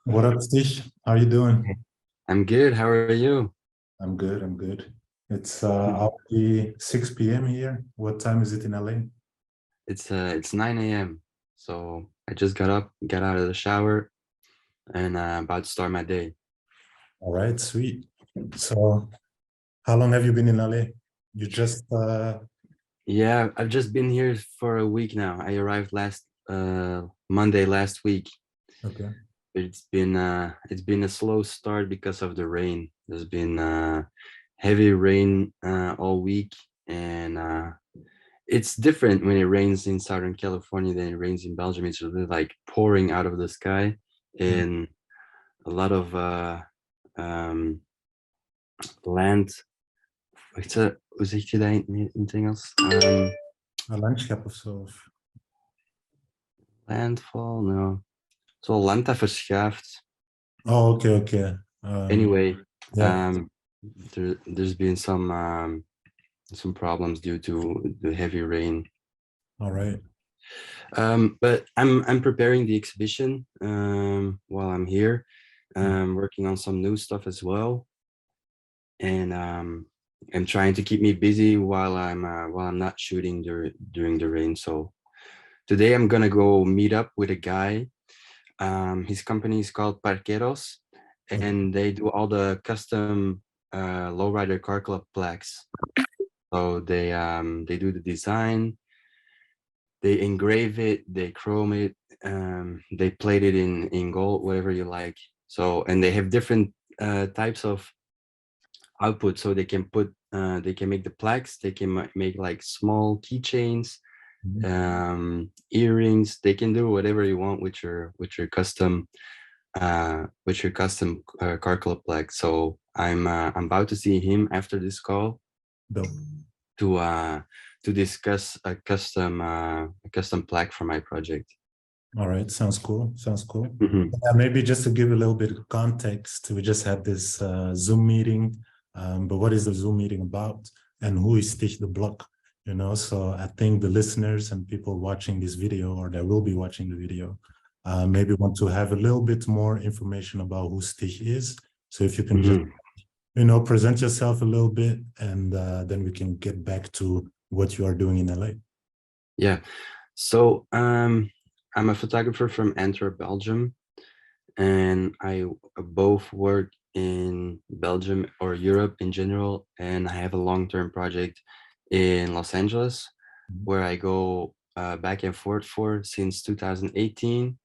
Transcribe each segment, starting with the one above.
What up, Stich? How you doing? I'm good. How are you? I'm good, I'm good. It's Mhm. already 6 p.m. here. What time is it in LA? It's 9 a.m. So I just got out of the shower, and about to start my day. All right, sweet. So, how long have you been in LA? You just Yeah, I've just been here for a week now. I arrived last Monday last week. okay. It's been a slow start because of the rain. There's been heavy rain all week, and it's different when it rains in Southern California than it rains in Belgium. It's really like pouring out of the sky, Mm. and a lot of um, land. Hoe zeg je dat in het Engels? Een landschap of zo. Landfall? No. Zo land dat verschuift. Oh, okay, okay. Anyway, Yeah, um, there's been some problems due to the heavy rain. all right. But I'm preparing the exhibition while I'm here, working on some new stuff as well, and I'm trying to keep me busy while I'm not shooting during the rain. So today I'm gonna go meet up with a guy. His company is called Parqueros, Okay. and they do all the custom lowrider car club plaques. So they do the design, they engrave it, they chrome it, they plate it in gold, whatever you like. So and they have different types of output, so they can make the plaques, they can make like small keychains, Mhm. earrings. They can do whatever you want with your custom car club plaque. So I'm about to see him after this call Dope. to uh to discuss a custom plaque for my project. All right, sounds cool. Sounds cool. Mhm. Maybe just to give a little bit of context, we just had this Zoom meeting. But what is the Zoom meeting about, and who is Stich De Block? So I think the listeners and people watching this video, or that will be watching the video, maybe want to have a little bit more information about who Stich is. So if you can just, Mhm. present yourself a little bit, and then we can get back to what you are doing in LA. Yeah. So I'm a photographer from Antwerp, Belgium, and I both work in Belgium or Europe in general, and I have a long-term project in Los Angeles where I go back and forth for since 2018.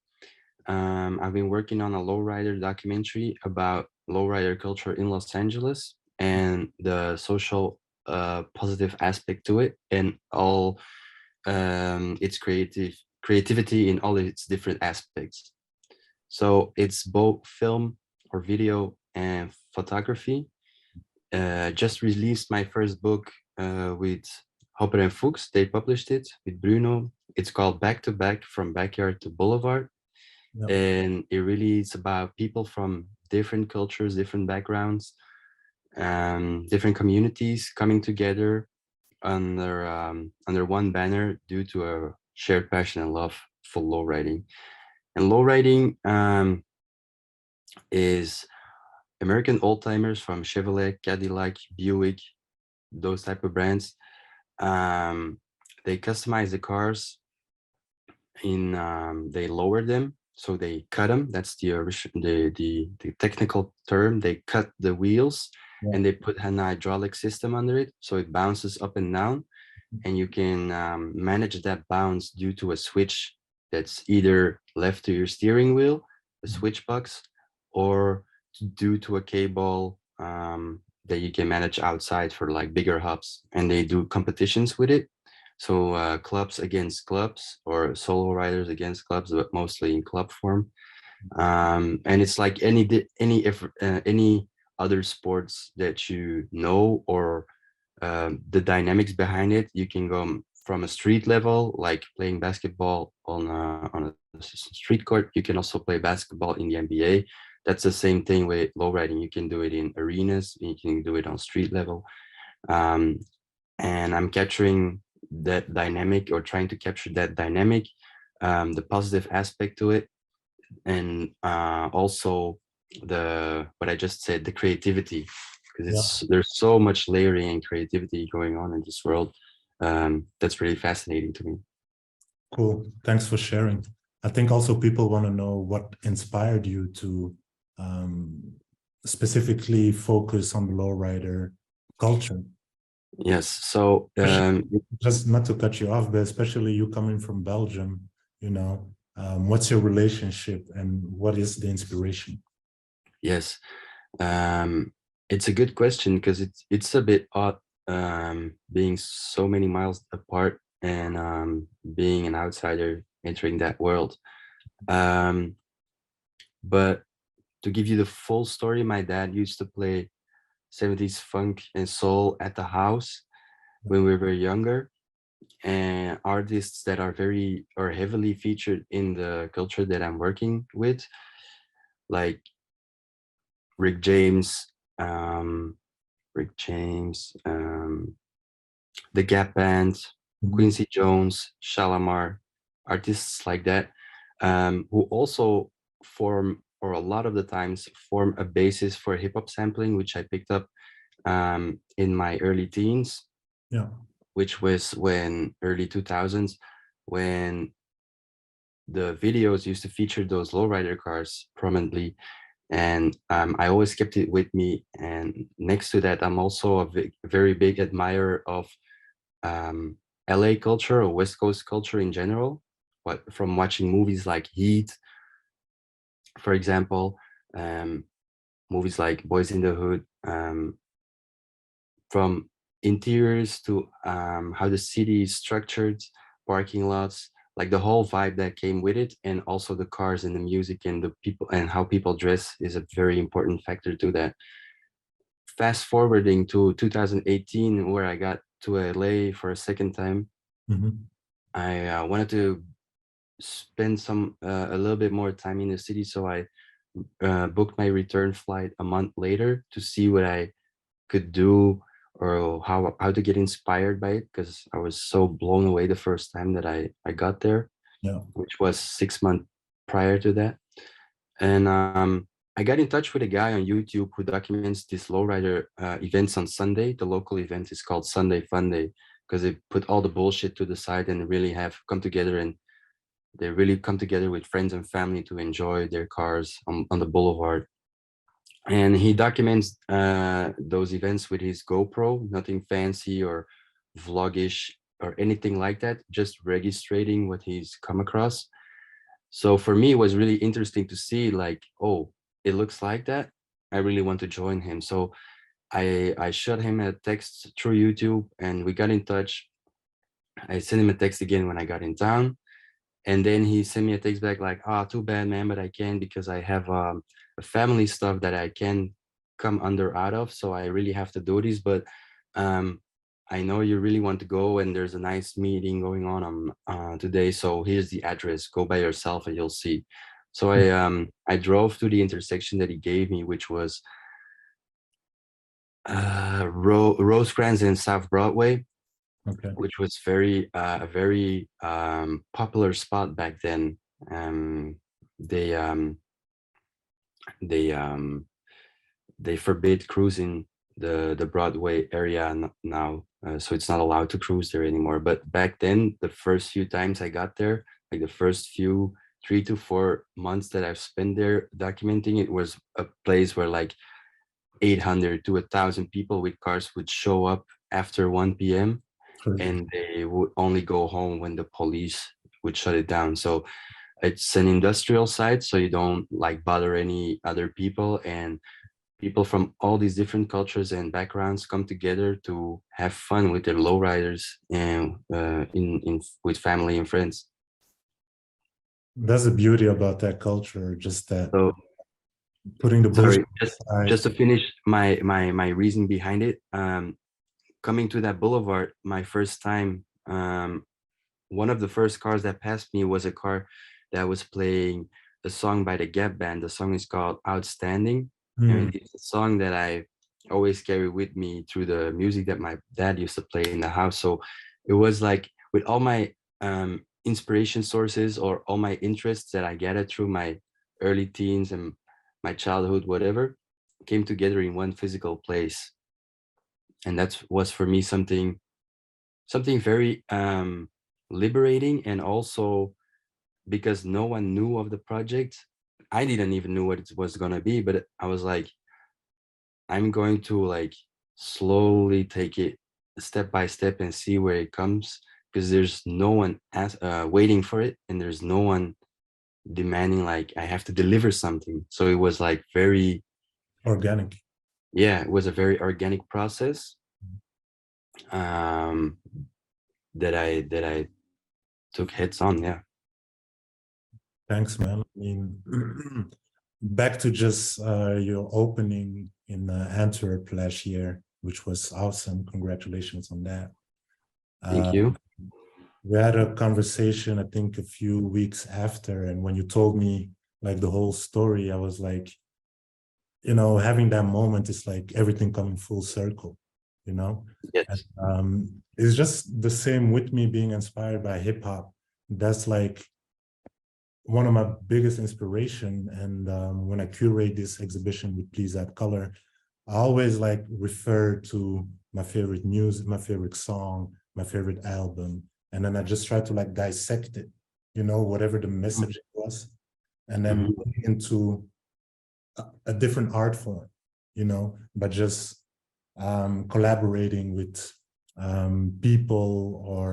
I've been working on a lowrider documentary about lowrider culture in Los Angeles and the social positive aspect to it, and all its creativity in all its different aspects. So it's both film or video and photography. Just released my first book with Hopper and Fuchs. They published it with Bruno. It's called Back to Back, From Backyard to Boulevard. Yeah. And it really is about people from different cultures, different backgrounds, different communities coming together under one banner due to a shared passion and love for lowriding. And lowriding is American old timers from Chevrolet, Cadillac, Buick, those type of brands. They customize the cars they lower them, so they cut them. That's the technical term. They cut the wheels Yeah. and they put an hydraulic system under it, so it bounces up and down, and you can manage that bounce due to a switch that's either left to your steering wheel, the switch box, or due to a cable that you can manage outside for like bigger hubs. And they do competitions with it. So clubs against clubs or solo riders against clubs, but mostly in club form. And it's like any other sports that you know, or the dynamics behind it. You can go from a street level, like playing basketball on a street court. You can also play basketball in the NBA. That's the same thing with lowriding. You can do it in arenas. You can do it on street level. Um, and I'm capturing that dynamic, or trying to capture that dynamic, the positive aspect to it, and also what I just said, the creativity, because Yeah, there's so much layering and creativity going on in this world. That's really fascinating to me. cool. Thanks for sharing. I think also people want to know what inspired you to specifically focus on the lowrider culture. Yes. So Just not to cut you off, but especially you coming from Belgium, what's your relationship and what is the inspiration? yes, it's a good question because it's a bit odd being so many miles apart and being an outsider entering that world. Um, but to give you the full story, my dad used to play 70s funk and soul at the house when we were younger, and artists that are very or heavily featured in the culture that I'm working with, like Rick James, um, Rick James, the Gap Band, Mhm. Quincy Jones, Shalamar, artists like that, who also form, or a lot of the times form, a basis for hip hop sampling, which I picked up in my early teens, Yeah, which was when early 2000s, when the videos used to feature those lowrider cars prominently. And I always kept it with me. And next to that, I'm also a very big admirer of um, LA culture or West Coast culture in general. What from watching movies like Heat, for example, um, movies like Boys in the Hood, from interiors to how the city is structured, parking lots, like the whole vibe that came with it, and also the cars and the music and the people and how people dress is a very important factor to that. Fast forwarding to 2018, where I got to LA for a second time, mhm. I wanted to spend a little bit more time in the city, so I booked my return flight a month later to see what I could do or how to get inspired by it, because I was so blown away the first time that I got there, Yeah, which was 6 months prior to that. And I got in touch with a guy on YouTube who documents these lowrider events on Sunday. The local event is called Sunday Fun Day, because they put all the bullshit to the side and really have come together, and they really come together with friends and family to enjoy their cars on the boulevard. And he documents those events with his GoPro, nothing fancy or vlogish or anything like that, just registering what he's come across. So for me, it was really interesting to see, like, oh, it looks like that. I really want to join him. So I shot him a text through YouTube and we got in touch. I sent him a text again when I got in town. And then he sent me a text back like, "Ah, too bad, man, but I can't because I have a family stuff that I can come under out of. So I really have to do this. But um, I know you really want to go, and there's a nice meeting going on today. So here's the address. Go by yourself, and you'll see." So I drove to the intersection that he gave me, which was Rosecrans and South Broadway, okay. which was a very popular spot back then. Um, they um, they um, they forbid cruising the Broadway area now, so it's not allowed to cruise there anymore. But back then, the first few times I got there, like the first few 3 to 4 months that I've spent there documenting, it was a place where like 800 to 1,000 people with cars would show up after 1 p.m. Crazy. and they would only go home when the police would shut it down. So it's an industrial site, so you don't like bother any other people, and people from all these different cultures and backgrounds come together to have fun with their lowriders and in with family and friends. That's the beauty about that culture, just that So putting the bullshit sorry, just aside. to finish my reason behind it. Coming to that boulevard, my first time, one of the first cars that passed me was a car that was playing a song by the Gap Band. The song is called Outstanding. Hmm, And it's a song that I always carry with me through the music that my dad used to play in the house. So it was like with all my inspiration sources or all my interests that I gathered through my early teens and my childhood, whatever, came together in one physical place. And that was for me something very liberating. And also because no one knew of the project, I didn't even know what it was going to be, but I was like, I'm going to like slowly take it step by step and see where it comes, because there's no one waiting for it, and there's no one demanding like I have to deliver something. So it was like very Organic. yeah, it was a very organic process um that I took heads on. Yeah. Thanks, man. I mean, back to just your opening in Antwerp last year, which was awesome. Congratulations on that. Thank Uh, you. we had a conversation, I think, a few weeks after, and when you told me like the whole story, I was like, you know, having that moment is like everything coming full circle, you know? And, Yes. it's just the same with me being inspired by hip hop. That's like one of my biggest inspiration. And when I curate this exhibition with Please Add Color, I always like refer to my favorite music, my favorite song, my favorite album. And then I just try to like dissect it, you know, whatever the message was, and then Mhm. put it into a different art form, you know, but just collaborating with people or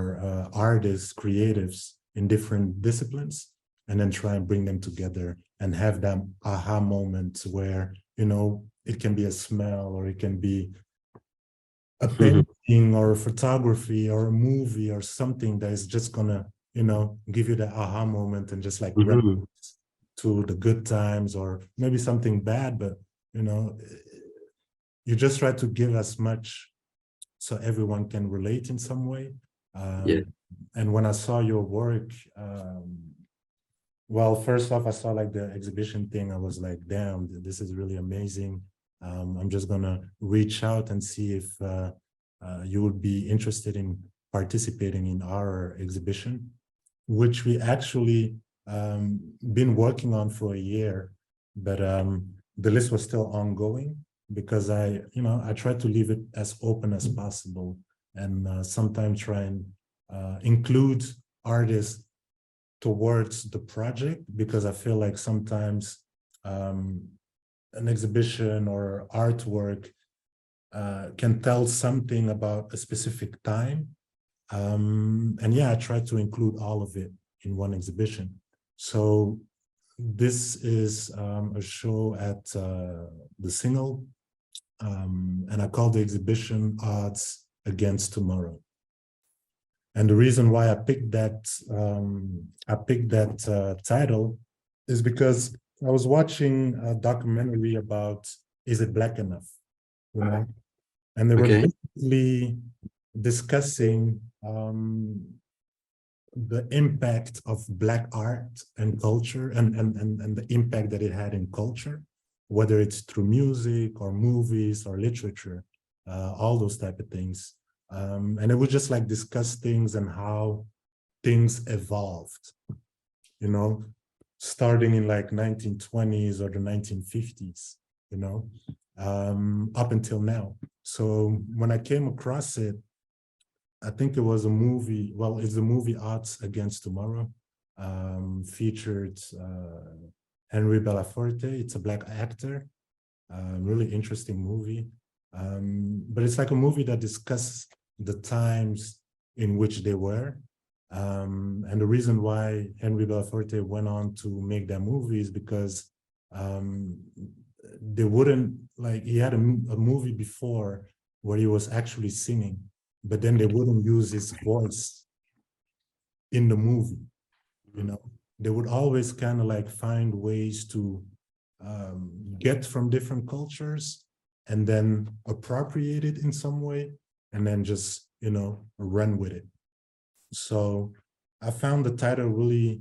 artists, creatives in different disciplines, and then try and bring them together and have that aha moment where, you know, it can be a smell, or it can be a painting or a photography or a movie or something that is just gonna, you know, give you the aha moment and just like Mhm. to the good times, or maybe something bad, but you know, you just try to give as much so everyone can relate in some way. Yeah. And when I saw your work, well, first off, I saw like the exhibition thing. I was like, damn, this is really amazing. I'm just gonna reach out and see if you would be interested in participating in our exhibition, which we actually been working on for a year, but the list was still ongoing because I try to leave it as open as possible, and sometimes try and include artists towards the project, because I feel like sometimes an exhibition or artwork can tell something about a specific time. And yeah, I try to include all of it in one exhibition. So this is a show at the Single, and I call the exhibition Odds Against Tomorrow. And the reason why I picked that title is because I was watching a documentary about Is It Black Enough? You know? And they were Okay. basically discussing the impact of Black art and culture, and the impact that it had in culture, whether it's through music or movies or literature, all those type of things. And it would just like discuss things and how things evolved, you know, starting in like 1920s or the 1950s, you know, up until now. So when I came across it, I think it was a movie. Well, it's the movie Odds Against Tomorrow, featured Henry Belafonte. It's a Black actor. Really interesting movie. But it's like a movie that discusses the times in which they were. And the reason why Henry Belafonte went on to make that movie is because they wouldn't, like, he had a movie before where he was actually singing, but then they wouldn't use his voice in the movie, you know. They would always kind of like find ways to get from different cultures and then appropriate it in some way, and then just, you know, run with it. So I found the title really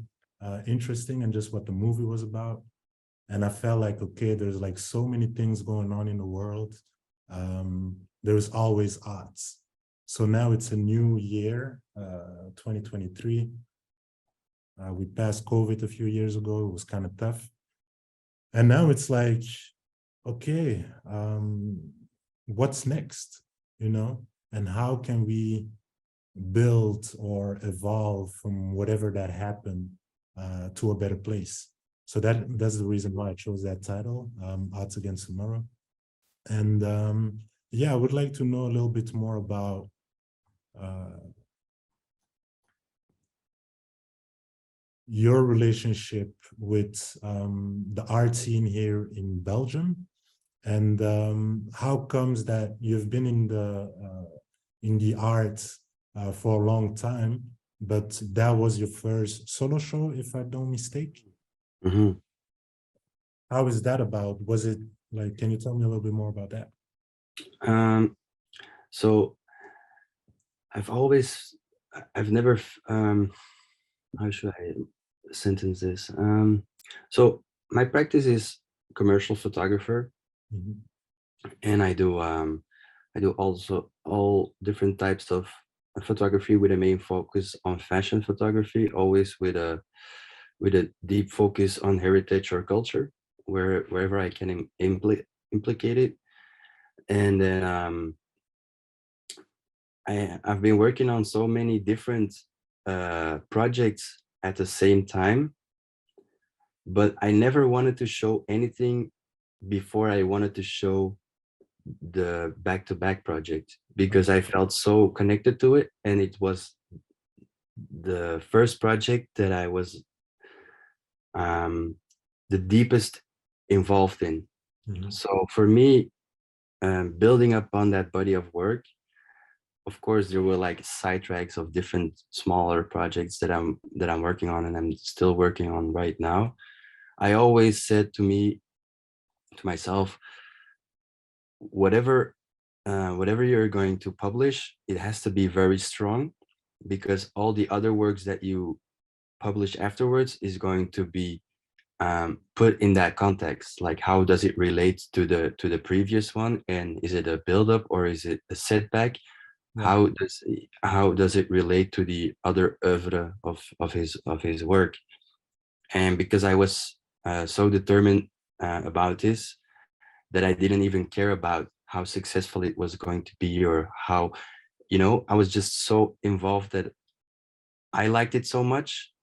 interesting, and just what the movie was about. And I felt like, okay, there's like so many things going on in the world. There's always odds. So now it's a new year, 2023. We passed COVID a few years ago. It was kind of tough. And now it's like, okay, what's next, you know? And how can we build or evolve from whatever that happened to a better place? So that's the reason why I chose that title, Arts Against Tomorrow. And yeah, I would like to know a little bit more about your relationship with the art scene here in Belgium, and how comes that you've been in the arts for a long time, but that was your first solo show, if I don't mistake? Mhm. How is that about? Was it like, can you tell me a little bit more about that? So I've never, how should I sentence this? So my practice is commercial photographer, Mhm. and I do also all different types of photography with a main focus on fashion photography, always with a deep focus on heritage or culture, wherever I can implicate it. And then I've been working on so many different projects at the same time, but I never wanted to show anything before I wanted to show the back-to-back project, because I felt so connected to it, and it was the first project that I was the deepest involved in. Mhm. So for me, building upon that body of work, of course, there were like sidetracks of different smaller projects that I'm working on, and I'm still working on right now. I always said to myself, whatever whatever you're going to publish, it has to be very strong, because all the other works that you publish afterwards is going to be put in that context. Like, how does it relate to the previous one, and is it a buildup or is it a setback? Yeah. How does it relate to the other oeuvre of his work? And because I was so determined about this, that I didn't even care about how successful it was going to be, or how, I was just so involved that I liked it so much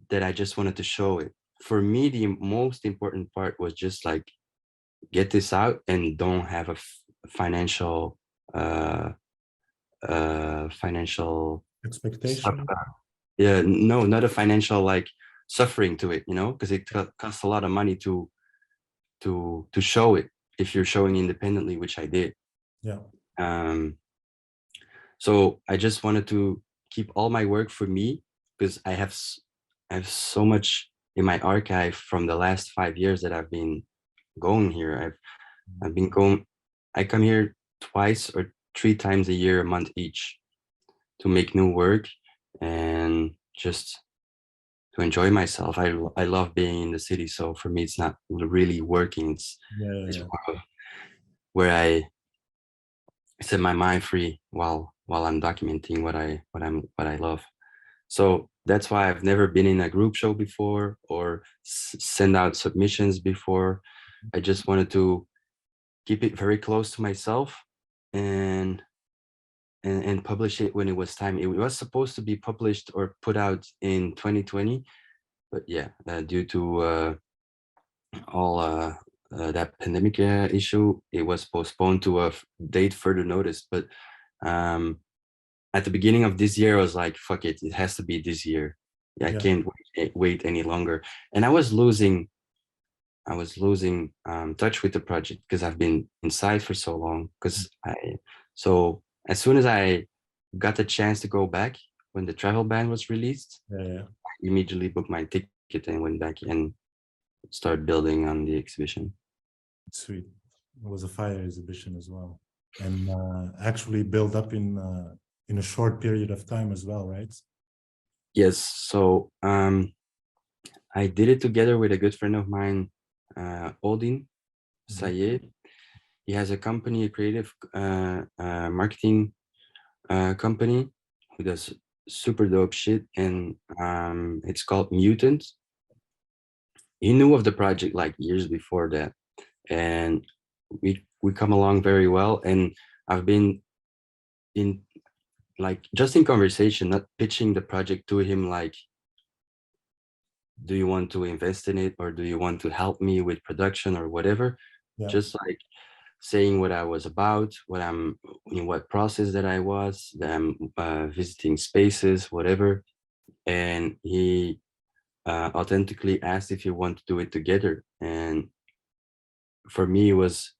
that I just wanted to show it. For me, the most important part was just like, get this out and don't have a financial uh financial stuff. Expectation. Yeah, no, not a financial like suffering to it, because it costs a lot of money to show it if you're showing independently, which I did. Yeah. So I just wanted to keep all my work for me, because I have so much in my archive from the last 5 years that I've been going here. I've been going. I come here twice or three times a year, a month each, to make new work and just to enjoy myself. I love being in the city, so for me it's not really working. Yeah, It's yeah, more of where I set my mind free while I'm documenting what I love. So that's why I've never been in a group show before, or send out submissions before. I just wanted to keep it very close to myself, and publish it when it was time. It was supposed to be published or put out in 2020, but yeah, due to all that pandemic issue, it was postponed to a date further notice. But at the beginning of this year, I was like, fuck it, it has to be this year. I yeah. can't wait any longer. And I was losing touch with the project, because I've been inside for so long. So as soon as I got the chance to go back when the travel ban was released, Yeah, yeah. I immediately booked my ticket and went back and started building on the exhibition. Sweet. It was a fire exhibition as well, and actually built up in a short period of time as well, right? Yes, so I did it together with a good friend of mine, Odin Mhm. Sayed. He has a company, a creative marketing company, who does super dope shit, and it's called Mutant. he knew of the project like years before that, and we come along very well. And I've been in like just in conversation, not pitching the project to him like, do you want to invest in it, or do you want to help me with production or whatever? Yeah. Just like saying what I was about, what I'm in, what process that I was, that I'm visiting spaces, whatever. And he authentically asked if you want to do it together. And for me, it was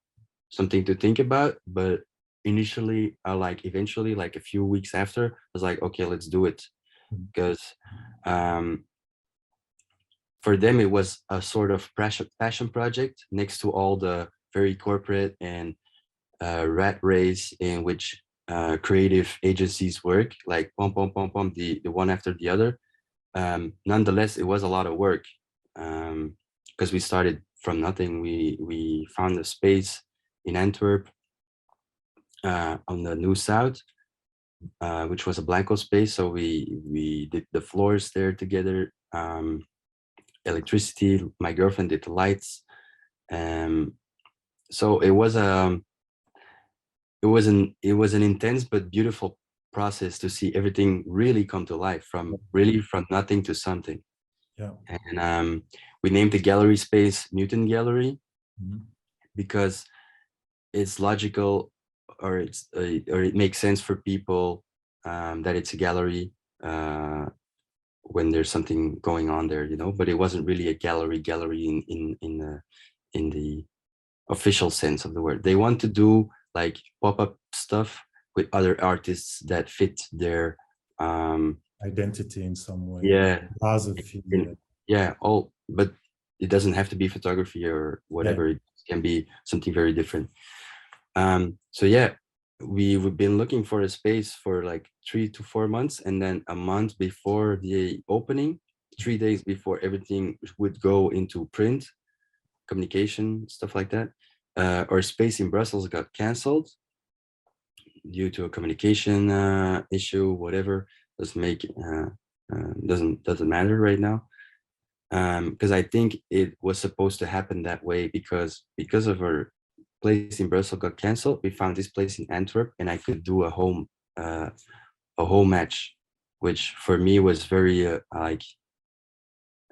something to think about. But initially, like eventually, like a few weeks after, I was like, okay, let's do it. Mhm. Because for them, it was a sort of passion project next to all the very corporate and rat race in which creative agencies work, like pom pom pom pom, the one after the other. Nonetheless, it was a lot of work because we started from nothing. We found a space in Antwerp on the New South, which was a blanco space. So we did the floors there together. Electricity. My girlfriend did the lights. So it was an intense but beautiful process to see everything really come to life, from really from nothing to something. Yeah. And we named the gallery space Mutant Gallery because it's logical, or or it makes sense for people that it's a gallery when there's something going on there, you know. But it wasn't really a gallery in the official sense of the word. They want to do like pop-up stuff with other artists that fit their Identity in some way. yeah Philosophy. yeah all, but it doesn't have to be photography or whatever. Yeah. It can be something very different. So yeah, we've been looking for a space for like 3 to 4 months, and then a month before the opening, 3 days before everything would go into print, communication, stuff like that, our space in Brussels got cancelled due to a communication issue, whatever. Doesn't matter right now, because I think it was supposed to happen that way, because of our place in Brussels got cancelled. We found this place in Antwerp, and I could do a home match, which for me was very like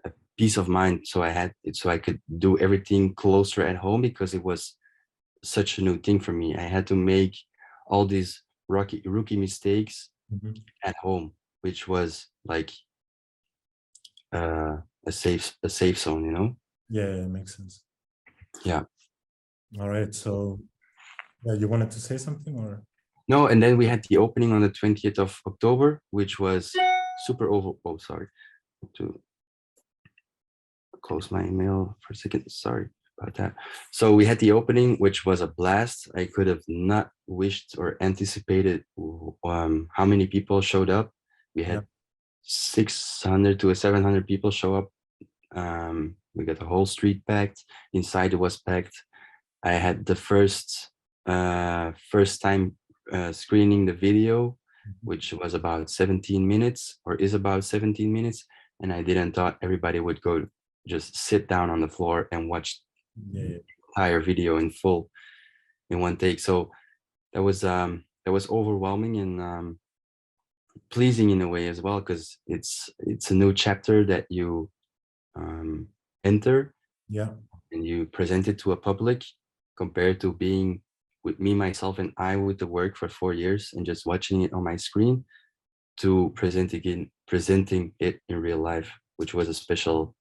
a peace of mind. So I had it, so I could do everything closer at home, because it was such a new thing for me. I had to make all these rookie mistakes at home, which was like a safe zone, you know. Yeah, it makes sense. Yeah. All right. So yeah, you wanted to say something, or? No, and then we had the opening on the 20th of October, which was super over. Oh, sorry. To close my email for a second. Sorry about that. So we had the opening, which was a blast. I could have not wished or anticipated how many people showed up. We had 600 to 700 people show up. We got the whole street packed. Inside it was packed. I had the first time screening the video, which was about 17 minutes, or is about 17 minutes. And I didn't thought everybody would go just sit down on the floor and watch the entire video in full in one take. So that was overwhelming and pleasing in a way as well, because it's a new chapter that you enter, and you present it to a public, compared to being with me, myself, and I with the work for 4 years and just watching it on my screen, to presenting it in real life, which was a special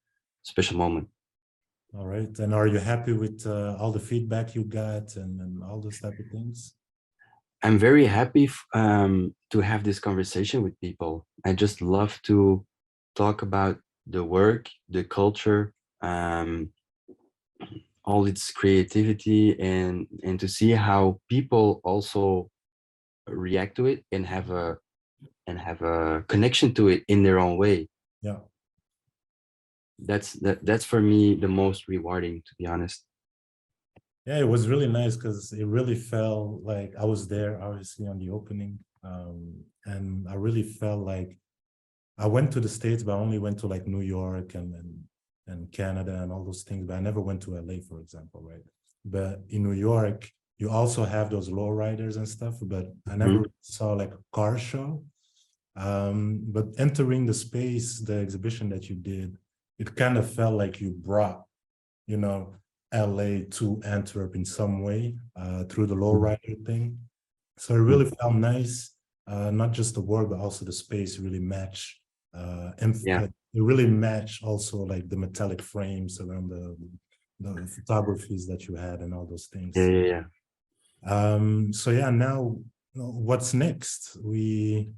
moment. All right. And are you happy with all the feedback you got and all those type of things? I'm very happy to have this conversation with people. I just love to talk about the work, the culture, all its creativity, and to see how people also react to it and have a connection to it in their own way. Yeah. That's for me the most rewarding, to be honest. Yeah, it was really nice because it really felt like I was there, obviously, on the opening. And I really felt like I went to the States, but I only went to like New York and and Canada and all those things, but I never went to LA, for example, right? But in New York, you also have those lowriders and stuff, but I never saw like a car show. But entering the space, the exhibition that you did, it kind of felt like you brought, you know, LA to Antwerp in some way through the lowrider thing. So it really felt nice. Not just the work, but also the space really match. It really matched also like the metallic frames around the photographies that you had and all those things. So yeah, now what's next? We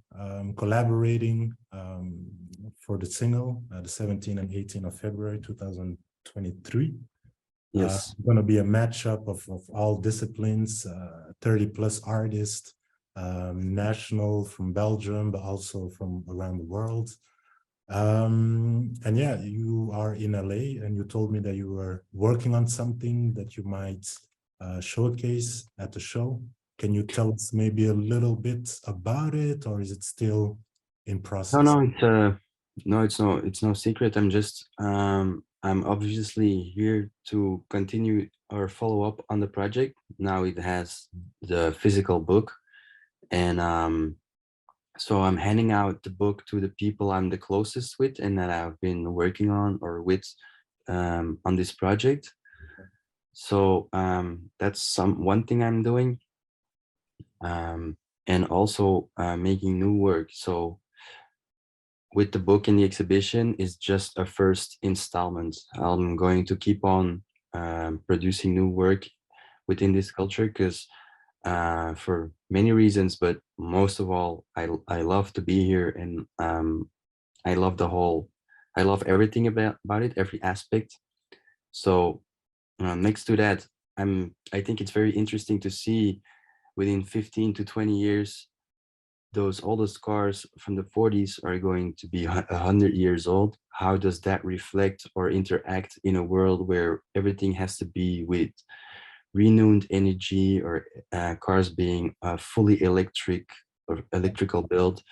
collaborating for the single, the 17 and 18 of February 2023. Yes. Going to be a matchup of all disciplines, 30 plus artists, national from Belgium, but also from around the world. And yeah, you are in LA and you told me that you were working on something that you might showcase at the show. Can you tell us maybe a little bit about it, or is it still in process? It's no secret. I'm obviously here to continue or follow up on the project. Now it has the physical book, and so I'm handing out the book to the people I'm the closest with and that I've been working on or with on this project. So that's one thing I'm doing, and also making new work. So with the book and the exhibition is just a first installment. I'm going to keep on producing new work within this culture because for many reasons, but most of all, I love to be here, and I love everything about it, every aspect. So next to that, I think it's very interesting to see within 15 to 20 years, those oldest cars from the 40s are going to be 100 years old. How does that reflect or interact in a world where everything has to be with renewed energy, or cars being fully electric or electrical build?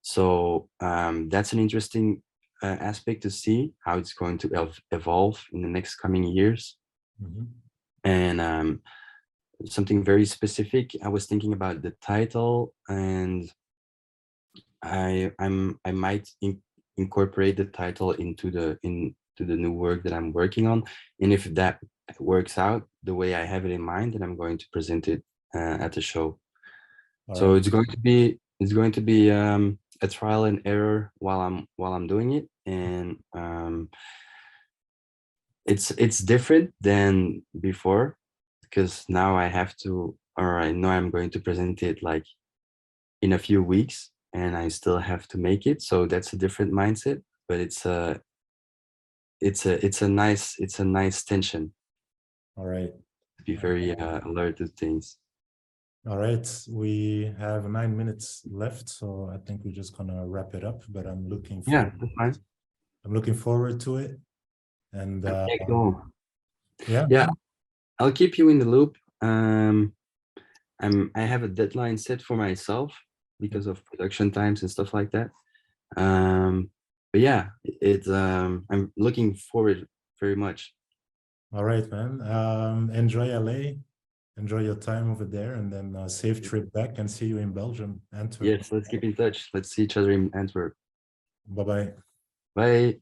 So that's an interesting aspect to see how it's going to evolve in the next coming years. And something very specific, I was thinking about the title, and I might incorporate the title into the new work that I'm working on, and if that works out the way I have it in mind, then I'm going to present it at the show. So it's going to be a trial and error while I'm doing it, and it's different than before because now I have to, or I know I'm going to present it like in a few weeks, and I still have to make it. So that's a different mindset, but it's a nice tension. All right. To be very alert to things. All right, we have 9 minutes left, so I think we're just gonna wrap it up. But I'm looking forward. Yeah, that's fine. I'm looking forward to it, and yeah, I'll keep you in the loop. I have a deadline set for myself because of production times and stuff like that. But yeah, I'm looking forward very much. All right, man. Enjoy LA. Enjoy your time over there, and then safe trip back, and see you in Belgium, Antwerp. Yes, let's keep in touch. Let's see each other in Antwerp. Bye-bye. Bye.